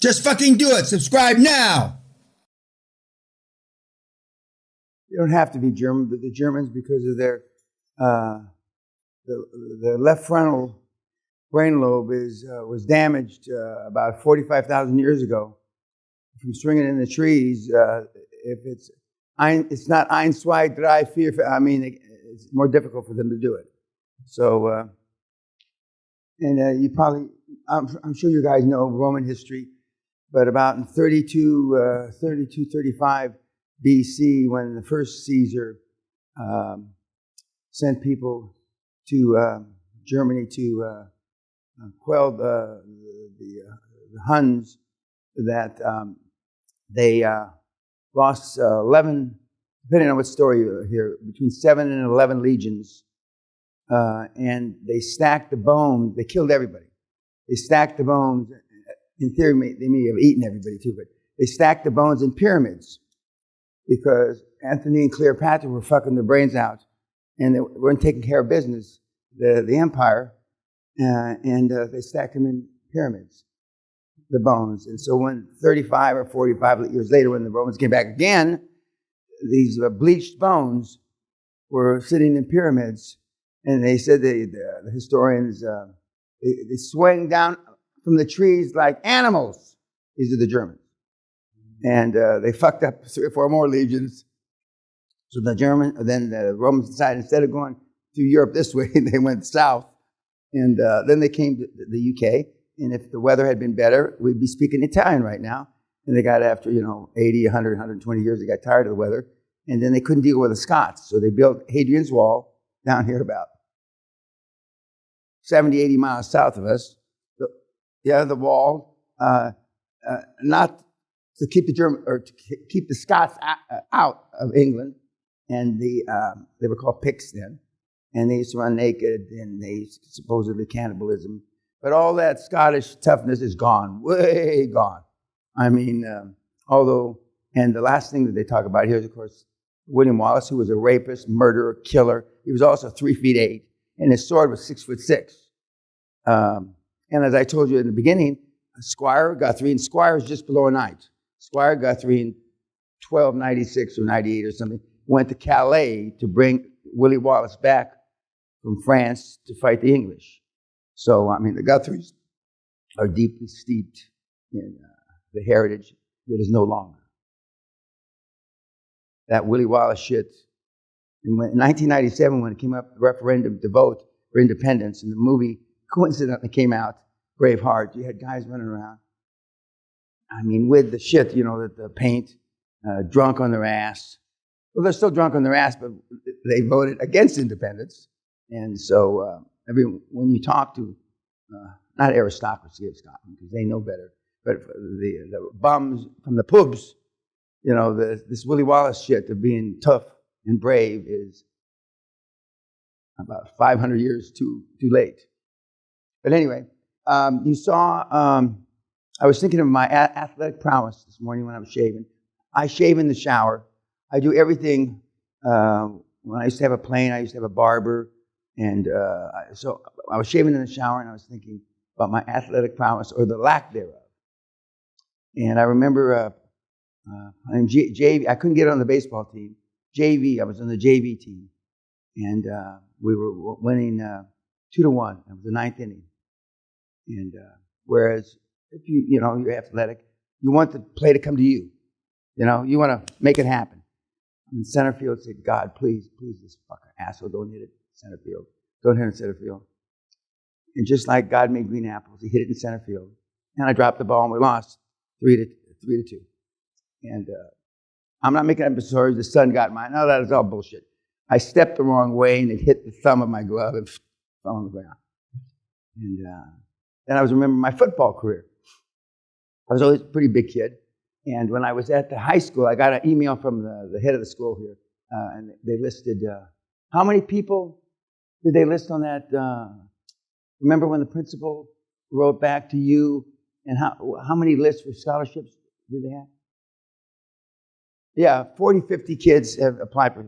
Just fucking do it. Subscribe now. You don't have to be German, but the Germans, because of their the left frontal brain lobe was damaged about 45,000 years ago from swinging in the trees. If it's not ein, zwei, drei, vier. I mean, it's more difficult for them to do it. So, you probably, I'm sure you guys know Roman history, but about in 35 BC, when the first Caesar sent people to Germany to quell the Huns, that they lost 11, depending on what story you hear, between 7 and 11 legions, and they stacked the bones. They killed everybody. They stacked the bones. In theory, they may have eaten everybody too, but they stacked the bones in pyramids because Antony and Cleopatra were fucking their brains out, and they weren't taking care of business, the empire, and they stacked them in pyramids, the bones. And so when 35 or 45 years later, when the Romans came back again, these bleached bones were sitting in pyramids, and they said the historians, they swing down from the trees like animals. These are the Germans. And they fucked up 3 or 4 more legions. So then the Romans decided, instead of going through Europe this way, they went south. And then they came to the UK. And if the weather had been better, we'd be speaking Italian right now. And they got, after 80, 100, 120 years, they got tired of the weather. And then they couldn't deal with the Scots. So they built Hadrian's Wall down here about 70, 80 miles south of us. The wall, not to keep to keep the Scots out of England. And they were called Picts then. And they used to run naked, and they supposedly cannibalism. But all that Scottish toughness is gone, way gone. I mean, and the last thing that they talk about here is, of course, William Wallace, who was a rapist, murderer, killer. He was also 3'8", and his sword was 6'6". And as I told you in the beginning, Squire Guthrie, and Squire is just below a knight. Squire Guthrie in 1296 or 98 or something went to Calais to bring Willie Wallace back from France to fight the English. So, I mean, the Guthries are deeply steeped in the heritage that is no longer. That Willie Wallace shit. In 1997, when it came up, the referendum to vote for independence, and the movie coincidentally came out, Braveheart, you had guys running around, I mean, with the shit, the paint, drunk on their ass. Well, they're still drunk on their ass, but they voted against independence. And so, when you talk to, not aristocracy of Scotland, because they know better, but the bums from the pubs, this Willie Wallace shit of being tough and brave is about 500 years too late. But anyway, you saw, I was thinking of my athletic prowess this morning when I was shaving. I shave in the shower. I do everything. When I used to have a plane, I used to have a barber. And so I was shaving in the shower, and I was thinking about my athletic prowess, or the lack thereof. And I remember in JV, I couldn't get on the baseball team. JV, I was on the JV team. And we were winning 2-1. It was the 9th inning. And whereas if you're athletic, you want the play to come to you. You want to make it happen. In center field, said, God, please, this fucking asshole, don't hit it in center field. Don't hit it in center field. And just like God made green apples, he hit it in center field. And I dropped the ball, and we lost 3-2. And I'm not making up stories. The sun got mine. No, that is all bullshit. I stepped the wrong way, and it hit the thumb of my glove and fell on the ground. And then I was remembering my football career. I was always a pretty big kid. And when I was at the high school, I got an email from the head of the school here, and they listed, how many people did they list on that? Remember when the principal wrote back to you, and how many lists for scholarships did they have? Yeah, 40, 50 kids have applied for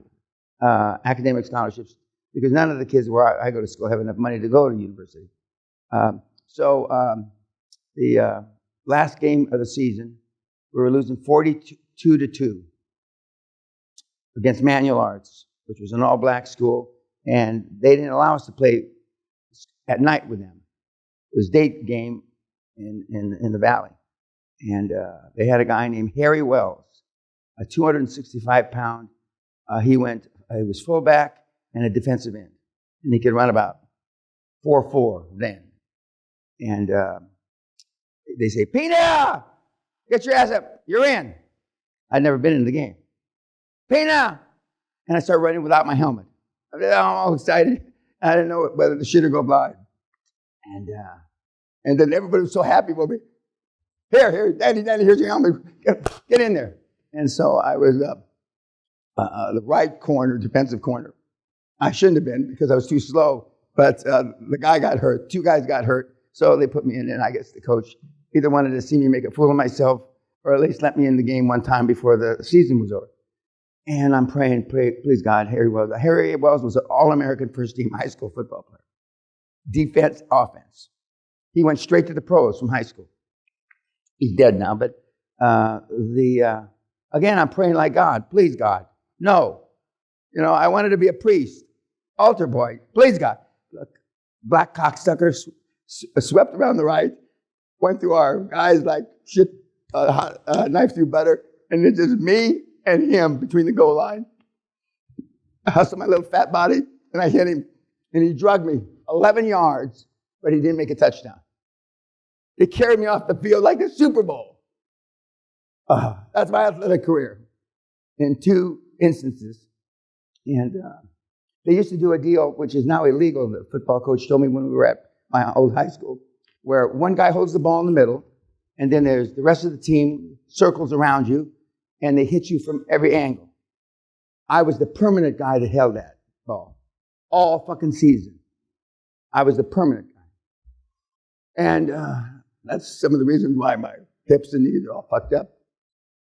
academic scholarships, because none of the kids where I go to school have enough money to go to university. So last game of the season. We were losing 42-2 against Manual Arts, which was an all-black school, and they didn't allow us to play at night with them. It was a day game in the Valley. And they had a guy named Harry Wells, a 265-pound. He was fullback and a defensive end. And he could run about 4.4 then. And they say, Peña, get your ass up. You're in. I'd never been in the game. Peña. And I started running without my helmet. I was all excited. I didn't know whether the shit would go blind. And then everybody was so happy for me. Here, Daddy, here's your helmet. Get in there. And so I was the right corner, defensive corner. I shouldn't have been because I was too slow, but the guy got hurt. 2 guys got hurt, so they put me in, and I guess the coach either wanted to see me make a fool of myself or at least let me in the game one time before the season was over. And I'm praying, please God, Harry Wells. Harry Wells was an All-American first-team high school football player. Defense, offense. He went straight to the pros from high school. He's dead now, but again, I'm praying like God. Please, God. No. I wanted to be a priest. Altar boy. Please, God. Look, black cocksucker swept around the right, went through our guys like shit, knife through butter, and it's just me and him between the goal line. I hustled my little fat body, and I hit him, and he drugged me 11 yards, but he didn't make a touchdown. He carried me off the field like the Super Bowl. That's my athletic career in 2 instances. And they used to do a deal, which is now illegal, the football coach told me when we were at my old high school, where one guy holds the ball in the middle, and then there's the rest of the team circles around you, and they hit you from every angle. I was the permanent guy that held that ball all fucking season. I was the permanent guy. And that's some of the reasons why my hips and knees are all fucked up.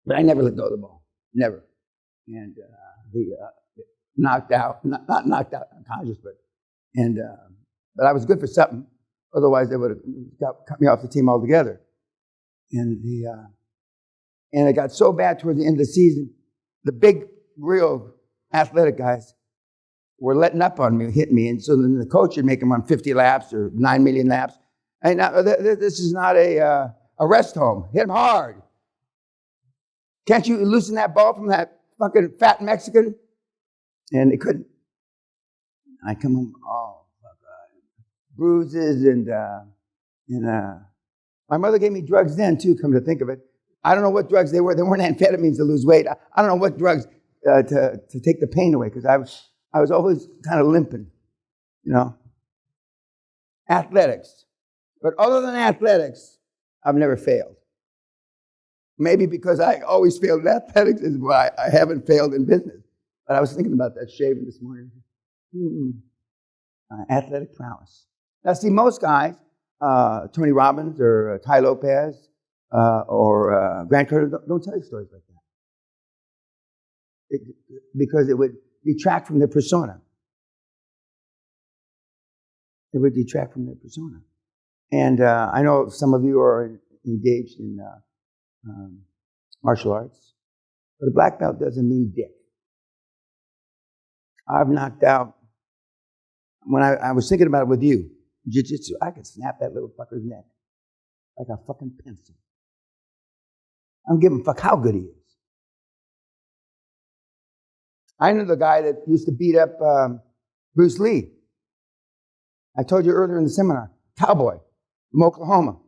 But I never let go of the ball. Never. And knocked out, not knocked out unconscious, but I was good for something. Otherwise, they would have cut me off the team altogether. And it got so bad toward the end of the season, the big, real athletic guys were letting up on me, hitting me. And so then the coach would make them run 50 laps or 9 million laps. And this is not a rest home. Hit him hard. Can't you loosen that ball from that fucking fat Mexican? And they couldn't. I come home, bruises and my mother gave me drugs then too, come to think of it. I don't know what drugs they were. They weren't amphetamines to lose weight. I don't know what drugs to take the pain away because I was always kind of limping, Athletics. But other than athletics, I've never failed. Maybe because I always failed in athletics is why I haven't failed in business. But I was thinking about that shaving this morning. Athletic prowess. Now, see, most guys, Tony Robbins or Ty Lopez or Grant Cardone, don't tell you stories like that. Because it would detract from their persona. It would detract from their persona. And I know some of you are engaged in martial arts, but a black belt doesn't mean dick. I've knocked out, when I was thinking about it with you, jiu-jitsu, I could snap that little fucker's neck like a fucking pencil. I don't give a fuck how good he is. I knew the guy that used to beat up Bruce Lee. I told you earlier in the seminar, cowboy from Oklahoma.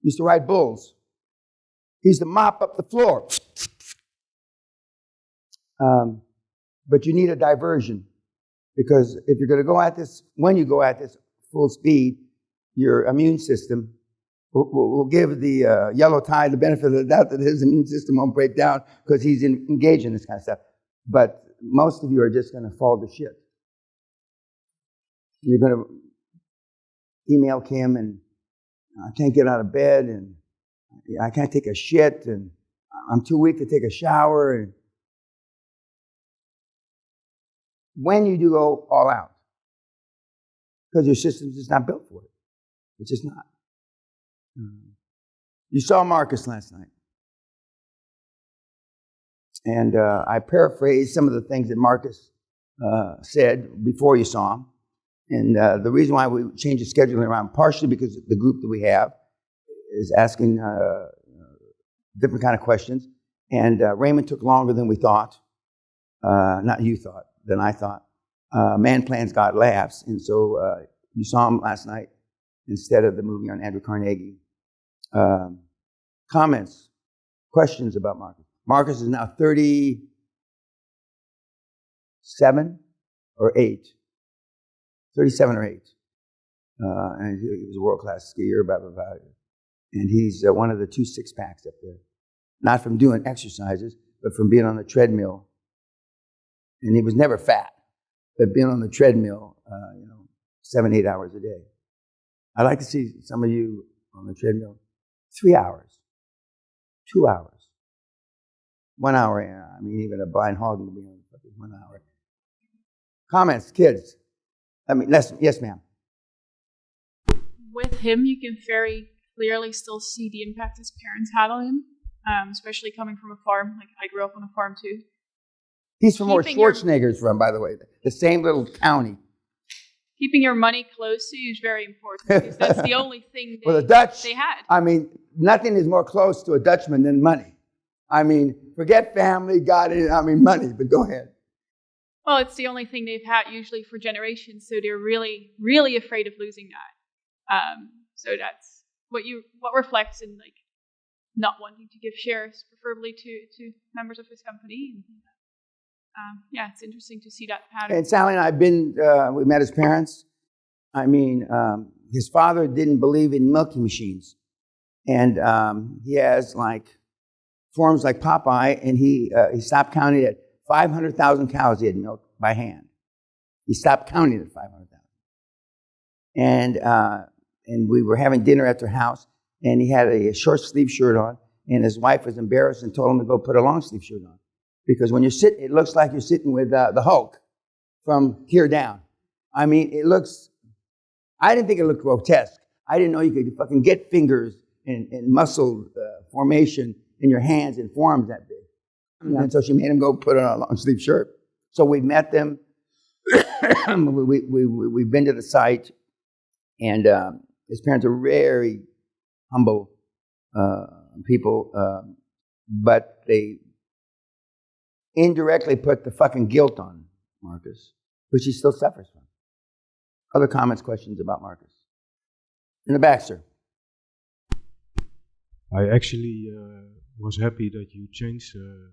Used to ride bulls. He used to mop up the floor. But you need a diversion because if you're going to go at this, when you go at this full speed, your immune system will give the yellow tie the benefit of the doubt that his immune system won't break down because he's engaged in this kind of stuff. But most of you are just going to fall to shit. You're going to email Kim and I can't get out of bed and I can't take a shit and I'm too weak to take a shower. And when you do go all out, because your system's just not built for it. It's just not. You saw Marcus last night. And I paraphrased some of the things that Marcus said before you saw him. And the reason why we changed the scheduling around, partially because the group that we have is asking different kind of questions. And Raymond took longer than we thought. Not you thought, than I thought. Man plans, God laughs. And so you saw him last night instead of the movie on Andrew Carnegie. Comments, questions about Marcus. Marcus is now 37 or 8. 37 or 8. And he was a world-class skier, blah, blah, blah. And he's one of the 2 six-packs up there. Not from doing exercises, but from being on the treadmill. And he was never fat, but being on the treadmill, 7, 8 hours a day. I'd like to see some of you on the treadmill 3 hours, 2 hours. 1 hour, I mean, even a blind hog would be on 1 hour. Comments, kids? Yes, ma'am. With him, you can very clearly still see the impact his parents had on him, especially coming from a farm. Like, I grew up on a farm, too. He's from where Schwarzenegger's from, by the way. The same little county. Keeping your money close to you is very important, because that's the only thing well, the Dutch, they had. I mean, nothing is more close to a Dutchman than money. I mean, forget family, money, but go ahead. Well, it's the only thing they've had usually for generations, so they're really, really afraid of losing that. So that's what reflects in like not wanting to give shares, preferably to members of his company. It's interesting to see that pattern. And Sally and I we met his parents. I mean, his father didn't believe in milking machines. And he has forms like Popeye, and he stopped counting at 500,000 cows he had milked by hand. He stopped counting at 500,000. And we were having dinner at their house, and he had a short sleeve shirt on, and his wife was embarrassed and told him to go put a long sleeve shirt on. Because when you sit, it looks like you're sitting with the Hulk from here down. I mean, I didn't think it looked grotesque. I didn't know you could fucking get fingers and muscle formation in your hands and forearms that big. Yeah. And so she made him go put on a long sleeve shirt. So we met them. We've been to the site, and his parents are very humble people, but they indirectly put the fucking guilt on Marcus, which he still suffers from. Other comments, questions about Marcus? In the back, sir. I actually was happy that you changed to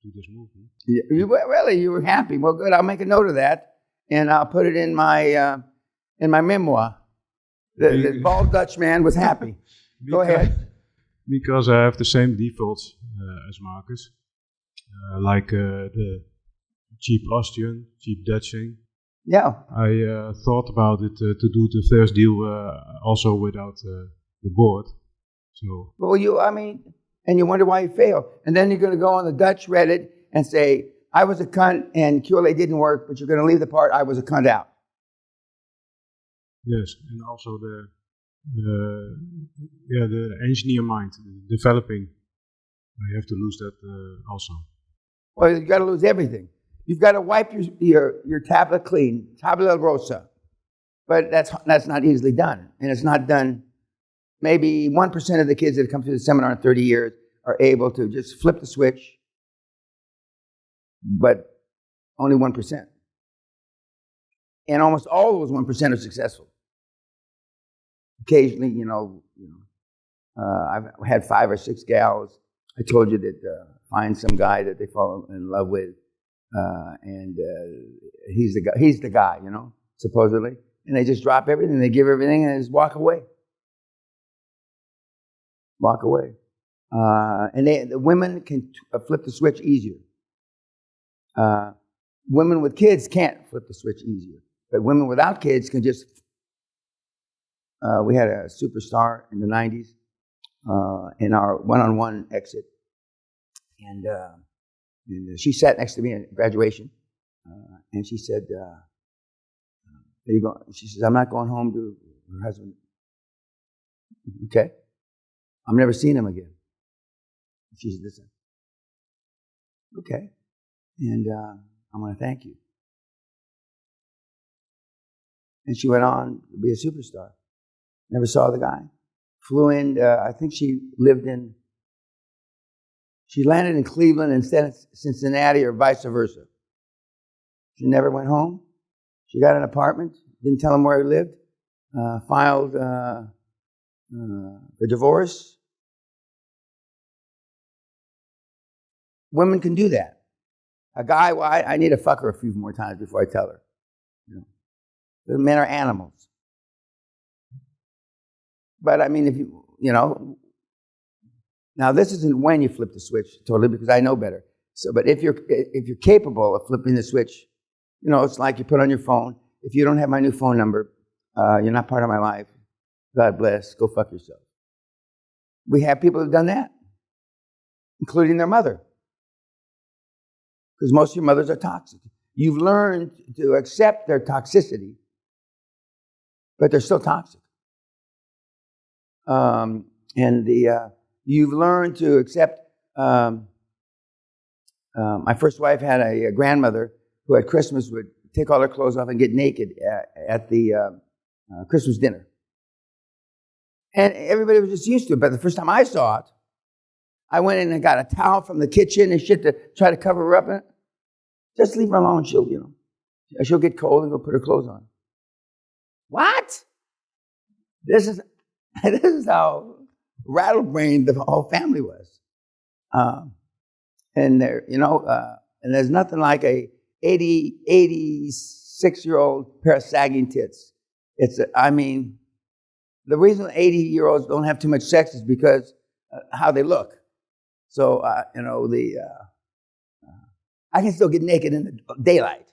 this movie. You were happy. Well, good. I'll make a note of that, and I'll put it in my memoir. The bald Dutch man was happy. Go ahead. Because I have the same defaults as Marcus, the cheap Austrian, cheap Dutching. Yeah. I thought about it to do the first deal also without the board. So. Well, and you wonder why you failed. And then you're going to go on the Dutch Reddit and say, I was a cunt and QLA didn't work, but you're going to leave the part I was a cunt out. Yes, and also the engineer mind, developing. I have to lose that also. Well, you've got to lose everything. You've got to wipe your tablet clean, tabula rosa. But that's not easily done. And it's not done. Maybe 1% of the kids that come through the seminar in 30 years are able to just flip the switch, but only 1%. And almost all those 1% are successful. Occasionally, I've had 5 or 6 gals. I told you that find some guy that they fall in love with, and he's the guy, supposedly. And they just drop everything, they give everything, and they just walk away. Walk away. And the women can flip the switch easier. Women with kids can't flip the switch easier. But women without kids can just... we had a superstar in the 90s in our one-on-one exit. And she sat next to me at graduation. And she said, there you go. She says, I'm not going home to her husband. Okay. I'm never seeing him again. She said, listen, okay, and I want to thank you. And she went on to be a superstar. Never saw the guy. Flew in, I think she landed in Cleveland instead of Cincinnati or vice versa. She never went home. She got an apartment, didn't tell him where he lived, filed for divorce. Women can do that. A guy, well, I need to fuck her a few more times before I tell her. The men are animals. But I mean, if now this isn't when you flip the switch totally, because I know better. So, but if you're capable of flipping the switch, it's like you put on your phone. If you don't have my new phone number, you're not part of my life. God bless. Go fuck yourself. We have people who've done that, including their mother, because most of your mothers are toxic. You've learned to accept their toxicity, but they're still toxic. You've learned to accept. My first wife had a grandmother who at Christmas would take all her clothes off and get naked at the Christmas dinner. And everybody was just used to it. But the first time I saw it, I went in and got a towel from the kitchen and shit to try to cover her up. And just leave her alone. She'll get cold and go put her clothes on. What? This is how rattle-brained the whole family was. And there's nothing like a 86-year-old pair of sagging tits. The reason 80-year-olds don't have too much sex is because how they look. So, I can still get naked in the daylight.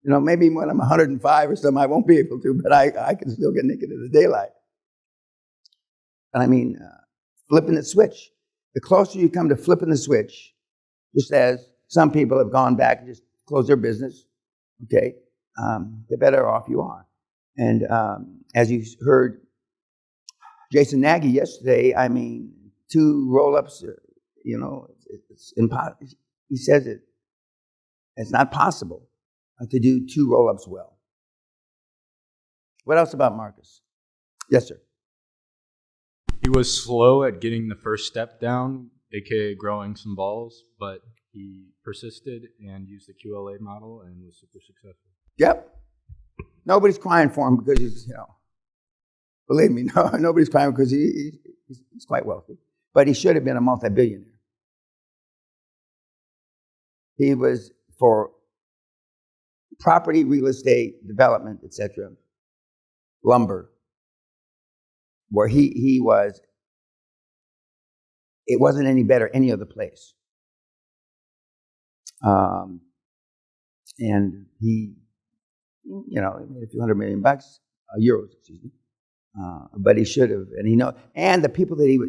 Maybe when I'm 105 or something, I won't be able to, but I can still get naked in the daylight. And flipping the switch. The closer you come to flipping the switch, just as some people have gone back and just closed their business, okay, the better off you are. And as you heard Jason Nagy yesterday, 2 roll-ups, it's impossible. He says it's not possible to do 2 roll-ups well. What else about Marcus? Yes, sir. He was slow at getting the first step down, aka growing some balls, but he persisted and used the QLA model and was super successful. Yep. Nobody's crying for him because he's, believe me, nobody's crying because he's quite wealthy. But he should have been a multi-billionaire. He was for property, real estate, development, etc., lumber, where he was, it wasn't any better any other place. And he, made a few $100 million, euros, excuse me. But he should have, and the people that he,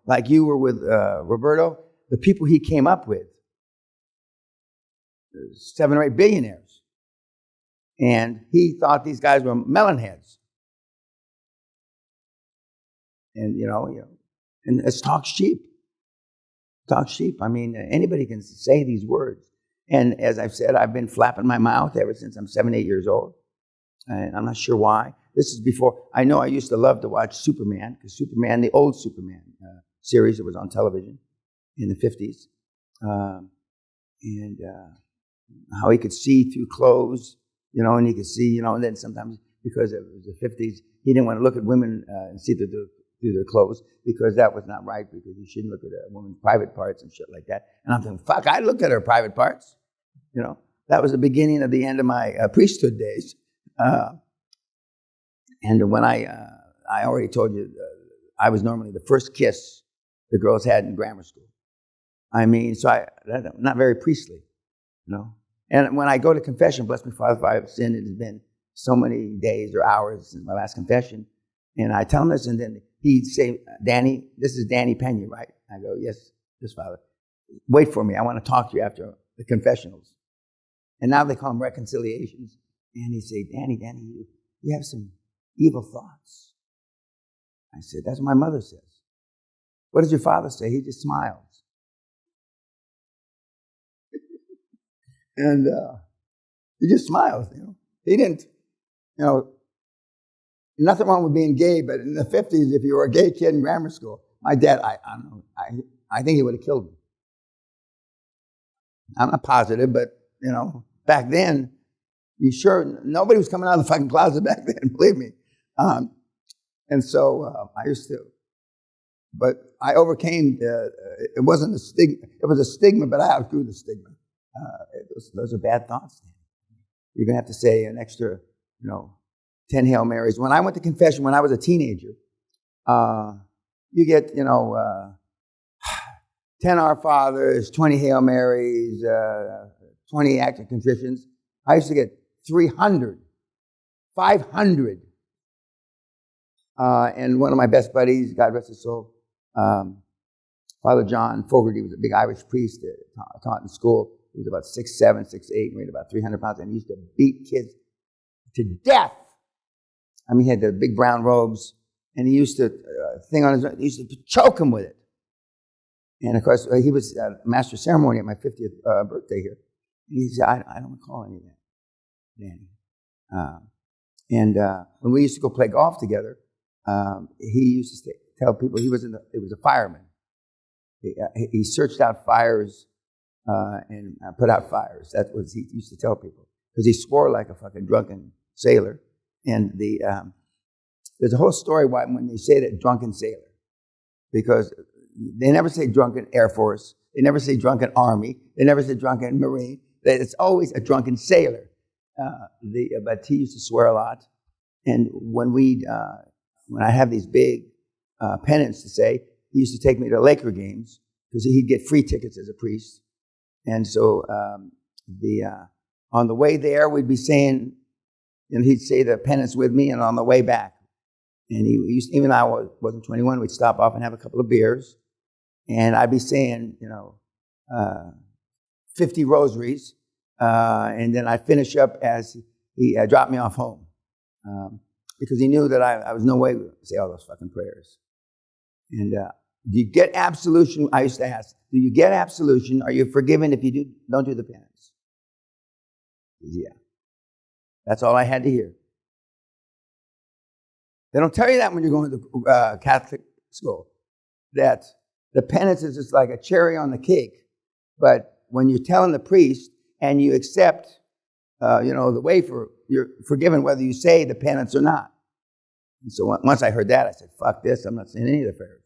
like you were with Roberto, the people he came up with, 7 or 8 billionaires. And he thought these guys were melon heads. And, and it's talk cheap. Talk cheap. Anybody can say these words. And as I've said, I've been flapping my mouth ever since I'm 7, 8 years old. And I'm not sure why. This is before, I know I used to love to watch Superman, because Superman, the old Superman series that was on television in the 50s. And how he could see through clothes, and he could see, and then sometimes because it was the 50s, he didn't want to look at women and see through their clothes, because that was not right, because you shouldn't look at a woman's private parts and shit like that. And I'm thinking, fuck, I look at her private parts. That was the beginning of the end of my priesthood days. And when I already told you, I was normally the first kiss the girls had in grammar school. So I'm not very priestly, And when I go to confession, bless me, Father, if I have sinned, it has been so many days or hours since my last confession. And I tell him this, and then he'd say, Danny, this is Danny Peña, right? I go, yes, Father. Wait for me. I want to talk to you after the confessionals. And now they call them reconciliations. And he'd say, Danny, you have some evil thoughts. I said, that's what my mother says. What does your father say? He just smiles. And he just smiles, you know. He didn't, you know, nothing wrong with being gay, but in the 50s, if you were a gay kid in grammar school, my dad, I don't know, I think he would have killed me. I'm not positive, but, you know, back then, nobody was coming out of the fucking closet back then, believe me. And so I used to, but I overcame, it wasn't a stigma, it was a stigma, but I outgrew the stigma. Those are bad thoughts. You're going to have to say an extra, 10 Hail Marys. When I went to confession when I was a teenager, you get, 10 Our Fathers, 20 Hail Marys, 20 acts of contritions. I used to get 300, 500. And one of my best buddies, God rest his soul, Father John Fogarty, was a big Irish priest that taught in school. He was about 6'7", 6'8", weighed about 300 pounds, and he used to beat kids to death. I mean, he had the big brown robes, and he used to he used to choke him with it. And of course, he was master of ceremony at my 50th birthday here. And he said, I don't recall any of that, Danny. When we used to go play golf together, he used to tell people he was a fireman. He searched out fires and put out fires. That's what he used to tell people, because he swore like a fucking drunken sailor. And there's a whole story why when they say that, drunken sailor, because they never say drunken Air Force, they never say drunken Army, they never say drunken Marine. It's always a drunken sailor. But he used to swear a lot. And when I have these big penance to say, he used to take me to Laker games because he'd get free tickets as a priest. And so on the way there, we'd be saying, and he'd say the penance with me, and on the way back. And he used, even though I wasn't 21, we'd stop off and have a couple of beers. And I'd be saying, 50 rosaries. And then I'd finish up as he dropped me off home. Because he knew that I was no way to say all those fucking prayers. And do you get absolution? I used to ask, do you get absolution? Are you forgiven if you don't do the penance? Yeah. That's all I had to hear. They don't tell you that when you're going to Catholic school, that the penance is just like a cherry on the cake. But when you're telling the priest and you accept, the wafer, you're forgiven whether you say the penance or not. And so once I heard that, I said, fuck this, I'm not saying any of the prayers.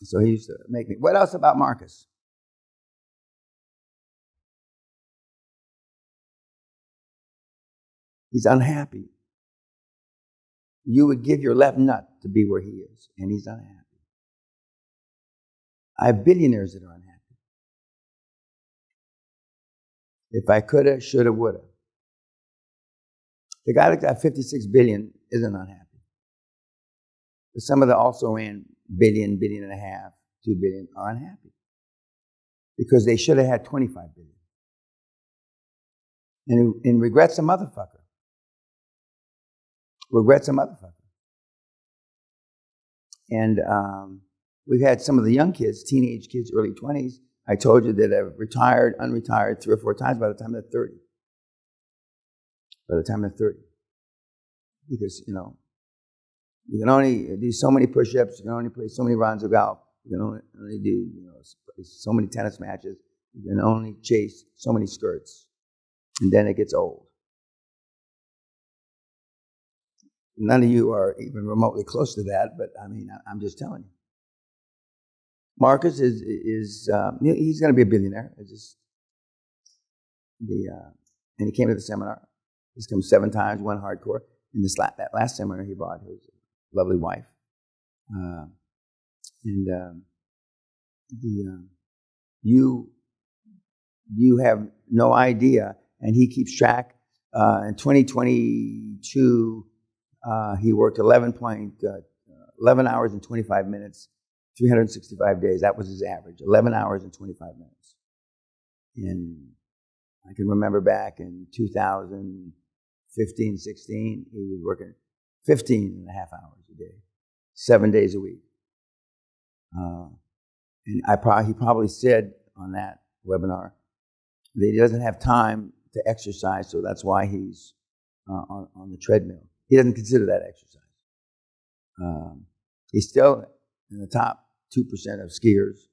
So he used to make me. What else about Marcus? He's unhappy. You would give your left nut to be where he is, and he's unhappy. I have billionaires that are unhappy. If I coulda, shoulda, woulda. The guy that got 56 billion isn't unhappy. But some of the also ran billion, billion and a half, 2 billion are unhappy. Because they should have had 25 billion. And regrets a motherfucker. Regrets a motherfucker. And we've had some of the young kids, teenage kids, early 20s, I told you that have retired, unretired 3 or 4 times by the time they're 30. By the time they're 30. Because, you can only do so many push-ups, you can only play so many rounds of golf, you can only do so many tennis matches, you can only chase so many skirts, and then it gets old. None of you are even remotely close to that, but I mean, I'm just telling you. Marcus is he's going to be a billionaire. And he came to the seminar. He's come 7 times, one hardcore. In that last seminar, he brought his lovely wife. You have no idea, and he keeps track. In 2022, he worked 11 hours and 25 minutes, 365 days. That was his average, 11 hours and 25 minutes. And I can remember back in 2015, 16, he was working 15 and a half hours a day, 7 days a week. And he probably said on that webinar that he doesn't have time to exercise, so that's why he's on the treadmill. He doesn't consider that exercise. He's still in the top 2% of skiers.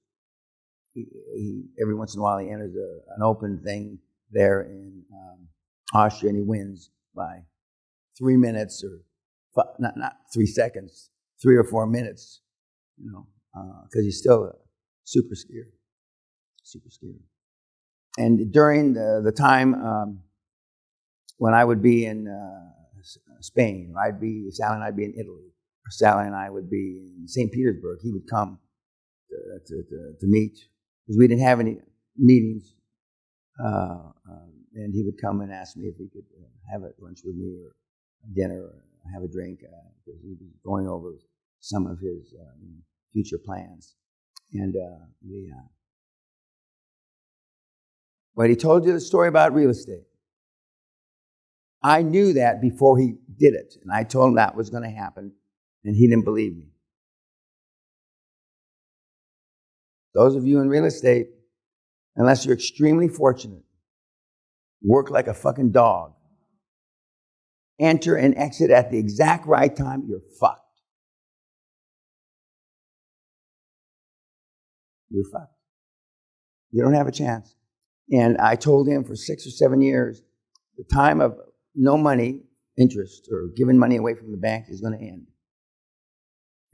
Every once in a while he enters an open thing there in Austria, and he wins by 3 minutes or not 3 seconds, 3 or 4 minutes, because he's still a super skier. And during the time when I would be in Spain, or Sally and I'd be in Italy, or Sally and I would be in St. Petersburg, he would come to meet, because we didn't have any meetings, and he would come and ask me if he could have a lunch with me or dinner or have a drink, because he was going over some of his future plans. And but he told you the story about real estate. I knew that before he did it, and I told him that was going to happen, and he didn't believe me. Those of you in real estate, unless you're extremely fortunate, work like a fucking dog, enter and exit at the exact right time, you're fucked. You're fucked. You don't have a chance. And I told him for 6 or 7 years, the time of no money, interest, or giving money away from the bank is going to end.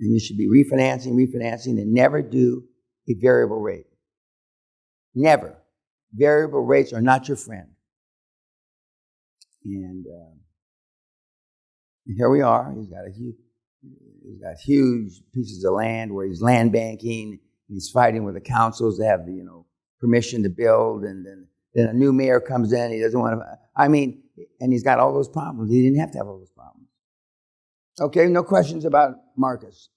And you should be refinancing, and never do a variable rate. Never. Variable rates are not your friend. And here we are. He's got huge pieces of land where he's land banking. And he's fighting with the councils to have the permission to build, and then a new mayor comes in. He doesn't want to. And he's got all those problems. He didn't have to have all those problems. Okay, no questions about Marcus.